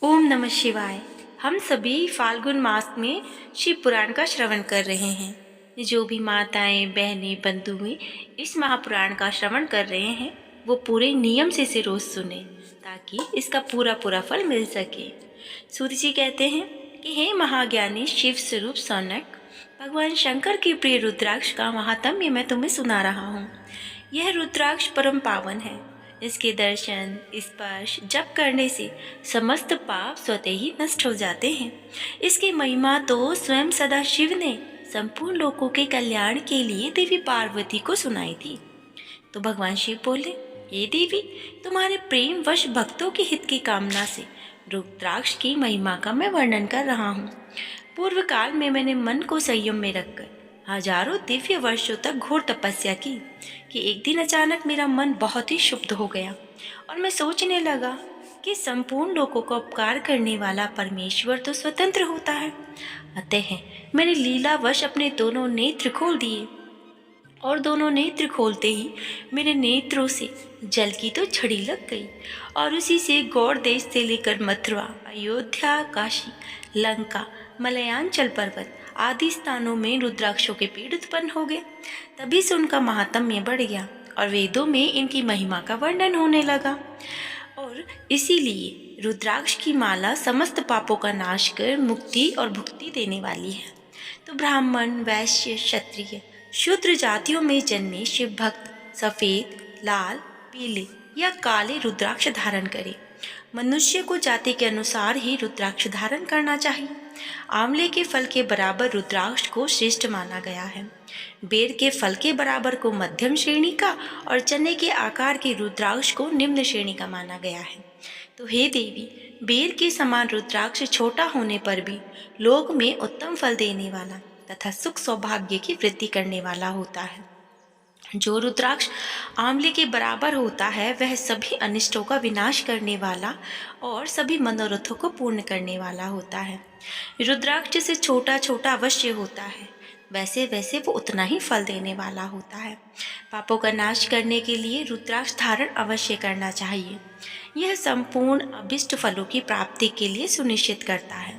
ओम नमः शिवाय। हम सभी फाल्गुन मास में शिव पुराण का श्रवण कर रहे हैं। जो भी माताएं, बहनें, बंधु हुए इस महापुराण का श्रवण कर रहे हैं वो पूरे नियम से इसे रोज सुने ताकि इसका पूरा फल मिल सके। सूत जी कहते हैं कि हे महाज्ञानी शिव स्वरूप सौनक, भगवान शंकर के प्रिय रुद्राक्ष का महात्म्य मैं तुम्हें सुना रहा हूँ। यह रुद्राक्ष परम पावन है। इसके दर्शन, स्पर्श, जप करने से समस्त पाप स्वतः ही नष्ट हो जाते हैं। इसकी महिमा तो स्वयं सदा शिव ने संपूर्ण लोगों के कल्याण के लिए देवी पार्वती को सुनाई थी। तो भगवान शिव बोले, हे देवी, तुम्हारे प्रेम वश भक्तों के हित की कामना से रुद्राक्ष की महिमा का मैं वर्णन कर रहा हूँ। पूर्व काल में मैंने मन को संयम में रखकर हजारों दिव्य वर्षों तक घोर तपस्या की कि एक दिन अचानक मेरा मन बहुत ही शुद्ध हो गया और मैं सोचने लगा कि संपूर्ण लोगों का उपकार करने वाला परमेश्वर तो स्वतंत्र होता है। अतः मैंने लीलावश अपने दोनों नेत्र खोल दिए और दोनों नेत्र खोलते ही मेरे नेत्रों से जल की तो छड़ी लग गई और उसी से गौड़ देश से लेकर मथुरा, अयोध्या, काशी, लंका, मलयांचल पर्वत आदि स्थानों में रुद्राक्षों के पेड़ उत्पन्न हो गए। तभी से उनका महात्म्य बढ़ गया और वेदों में इनकी महिमा का वर्णन होने लगा। और इसीलिए रुद्राक्ष की माला समस्त पापों का नाश कर मुक्ति और भुक्ति देने वाली है। तो ब्राह्मण, वैश्य, क्षत्रिय, शूद्र जातियों में जन्मे शिव भक्त सफेद, लाल, पीले या काले रुद्राक्ष धारण करे। मनुष्य को जाति के अनुसार ही रुद्राक्ष धारण करना चाहिए। आंवले के फल के बराबर रुद्राक्ष को श्रेष्ठ माना गया है। बेर के फल के बराबर को मध्यम श्रेणी का और चने के आकार के रुद्राक्ष को निम्न श्रेणी का माना गया है। तो हे देवी, बेर के समान रुद्राक्ष छोटा होने पर भी लोक में उत्तम फल देने वाला तथा सुख सौभाग्य की वृद्धि करने वाला होता है। जो रुद्राक्ष आंवले के बराबर होता है वह सभी अनिष्टों का विनाश करने वाला और सभी मनोरथों को पूर्ण करने वाला होता है। रुद्राक्ष जैसे छोटा छोटा अवश्य होता है वैसे वैसे वो उतना ही फल देने वाला होता है। पापों का नाश करने के लिए रुद्राक्ष धारण अवश्य करना चाहिए। यह संपूर्ण अभिष्ट फलों की प्राप्ति के लिए सुनिश्चित करता है।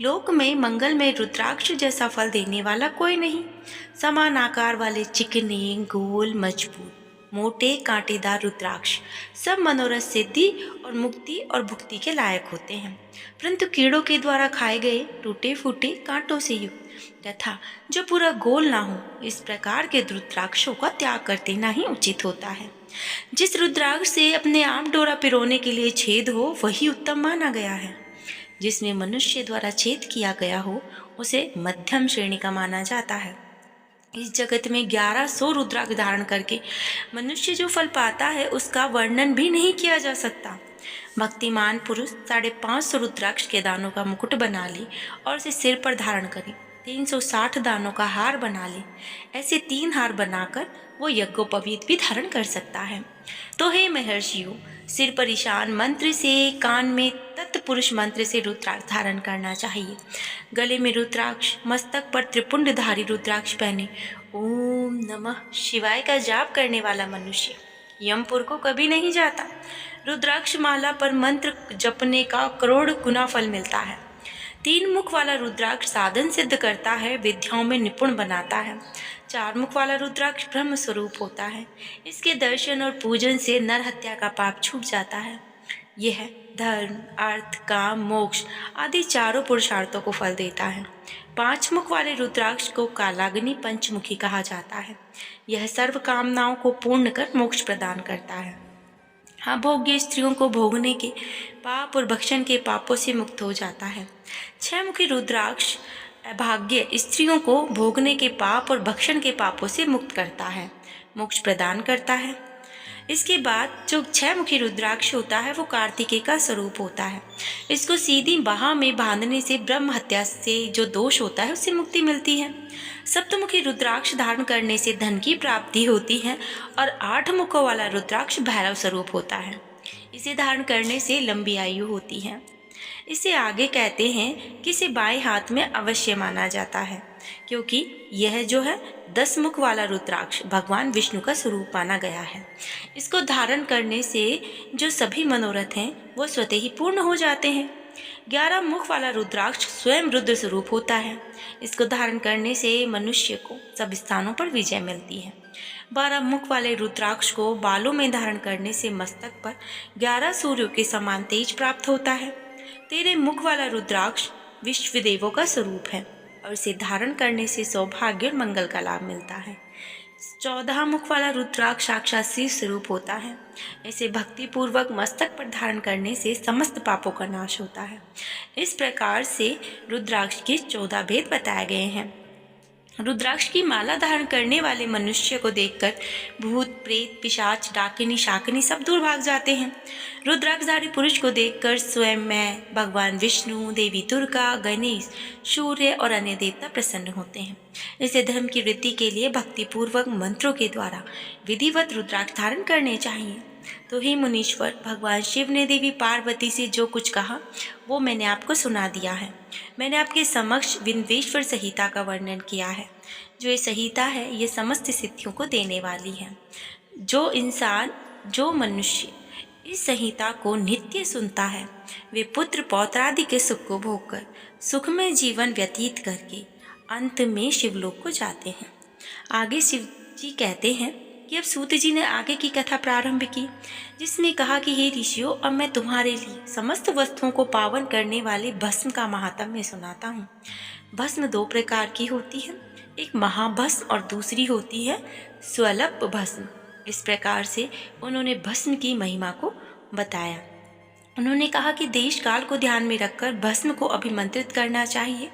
लोक में मंगल में रुद्राक्ष जैसा फल देने वाला कोई नहीं। समान आकार वाले चिकने, गोल, मजबूत, मोटे, कांटेदार रुद्राक्ष सब मनोरथ सिद्धि और मुक्ति और भुक्ति के लायक होते हैं, परंतु कीड़ों के द्वारा खाए गए टूटे फूटे कांटों से युक्त तथा जो पूरा गोल ना हो इस प्रकार के रुद्राक्षों का त्याग कर देना ही उचित होता है। जिस रुद्राक्ष से अपने आप डोरा पिरोने के लिए छेद हो वही उत्तम माना गया है। जिसमें मनुष्य द्वारा छेद किया गया हो उसे मध्यम श्रेणी का माना जाता है। इस जगत में 1100 रुद्राक्ष धारण करके मनुष्य जो फल पाता है उसका वर्णन भी नहीं किया जा सकता। भक्तिमान पुरुष 550 रुद्राक्ष के दानों का मुकुट बना ले और उसे सिर पर धारण करे। 360 दानों का हार बना ले। ऐसे 3 हार बनाकर वो यज्ञोपवीत भी धारण कर सकता है। तो हे महर्षियों, सिर पर ईशान मंत्र से, कान में तत्पुरुष मंत्र से रुद्राक्ष धारण करना चाहिए। गले में रुद्राक्ष, मस्तक पर त्रिपुंडधारी रुद्राक्ष पहने ओम नमः शिवाय का जाप करने वाला मनुष्य यमपुर को कभी नहीं जाता। रुद्राक्ष माला पर मंत्र जपने का करोड़ गुना फल मिलता है। 3 मुख वाला रुद्राक्ष साधन सिद्ध करता है, विद्याओं में निपुण बनाता है। 4 मुख वाला रुद्राक्ष ब्रह्म स्वरूप होता है। इसके दर्शन और पूजन से नर हत्या का पाप छूट जाता है। यह धर्म, अर्थ, काम, मोक्ष आदि चारों पुरुषार्थों को फल देता है। 5 मुख वाले रुद्राक्ष को कालाग्नि पंचमुखी कहा जाता है। यह सर्व कामनाओं को पूर्ण कर मोक्ष प्रदान करता है। अभोग्य स्त्रियों को भोगने के पाप और भक्षण के पापों से मुक्त हो जाता है। 6 मुखी रुद्राक्ष अभाग्य स्त्रियों को भोगने के पाप और भक्षण के पापों से मुक्त करता है, मोक्ष प्रदान करता है। इसके बाद जो 6 मुखी रुद्राक्ष होता है वो कार्तिकेय का स्वरूप होता है। इसको सीधी बाह में बांधने से ब्रह्म हत्या से जो दोष होता है उससे मुक्ति मिलती है। सप्तमुखी रुद्राक्ष धारण करने से धन की प्राप्ति होती है और 8 मुखों वाला रुद्राक्ष भैरव स्वरूप होता है। इसे धारण करने से लंबी आयु होती है। इसे आगे कहते हैं कि इसे बाएं हाथ में अवश्य माना जाता है, क्योंकि यह जो है 10 मुख वाला रुद्राक्ष भगवान विष्णु का स्वरूप माना गया है। इसको धारण करने से जो सभी मनोरथ हैं वो स्वतः ही पूर्ण हो जाते हैं। 11 मुख वाला रुद्राक्ष स्वयं रुद्र स्वरूप होता है। इसको धारण करने से मनुष्य को सब स्थानों पर विजय मिलती है। 12 मुख वाले रुद्राक्ष को बालों में धारण करने से मस्तक पर 11 सूर्यों के समान तेज प्राप्त होता है। 13 मुख वाला रुद्राक्ष विश्व देवों का स्वरूप है और इसे धारण करने से सौभाग्य और मंगल का लाभ मिलता है। 14 मुख वाला रुद्राक्ष साक्षात शिव स्वरूप होता है। इसे भक्ति पूर्वक मस्तक पर धारण करने से समस्त पापों का नाश होता है। इस प्रकार से रुद्राक्ष के 14 भेद बताए गए हैं। रुद्राक्ष की माला धारण करने वाले मनुष्य को देखकर भूत प्रेत पिशाच डाकिनी शाकिनी सब दूर भाग जाते हैं। रुद्राक्षधारी पुरुष को देखकर स्वयं मैं, भगवान विष्णु, देवी दुर्गा, गणेश, सूर्य और अन्य देवता प्रसन्न होते हैं। इसे धर्म की वृद्धि के लिए भक्ति पूर्वक मंत्रों के द्वारा विधिवत रुद्राक्ष धारण करने चाहिए। तो ही मुनीश्वर, भगवान शिव ने देवी पार्वती से जो कुछ कहा वो मैंने आपको सुना दिया है। मैंने आपके समक्ष विंध्येश्वर संहिता का वर्णन किया है। जो ये संहिता है ये समस्त सिद्धियों को देने वाली है। जो मनुष्य इस संहिता को नित्य सुनता है वे पुत्र पौत्रादि के सुख को भोगकर सुखमय जीवन व्यतीत करके अंत में शिवलोक को जाते हैं। आगे शिव जी कहते हैं कि अब सूत जी ने आगे की कथा प्रारंभ की, जिसने कहा कि हे ऋषियों, अब मैं तुम्हारे लिए समस्त वस्तुओं को पावन करने वाले भस्म का महात्म्य सुनाता हूँ। भस्म 2 प्रकार की होती है, एक महाभस्म और दूसरी होती है स्वल्प भस्म। इस प्रकार से उन्होंने भस्म की महिमा को बताया। उन्होंने कहा कि देश काल को ध्यान में रखकर भस्म को अभिमंत्रित करना चाहिए,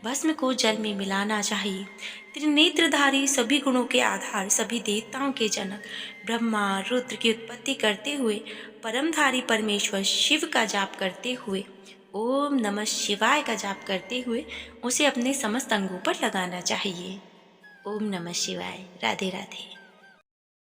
भस्म को जल में मिलाना चाहिए। त्रिनेत्रधारी, सभी गुणों के आधार, सभी देवताओं के जनक ब्रह्मा रुद्र की उत्पत्ति करते हुए परमधारी परमेश्वर शिव का जाप करते हुए, ओम नमः शिवाय का जाप करते हुए उसे अपने समस्त अंगों पर लगाना चाहिए। ओम नमः शिवाय। राधे राधे।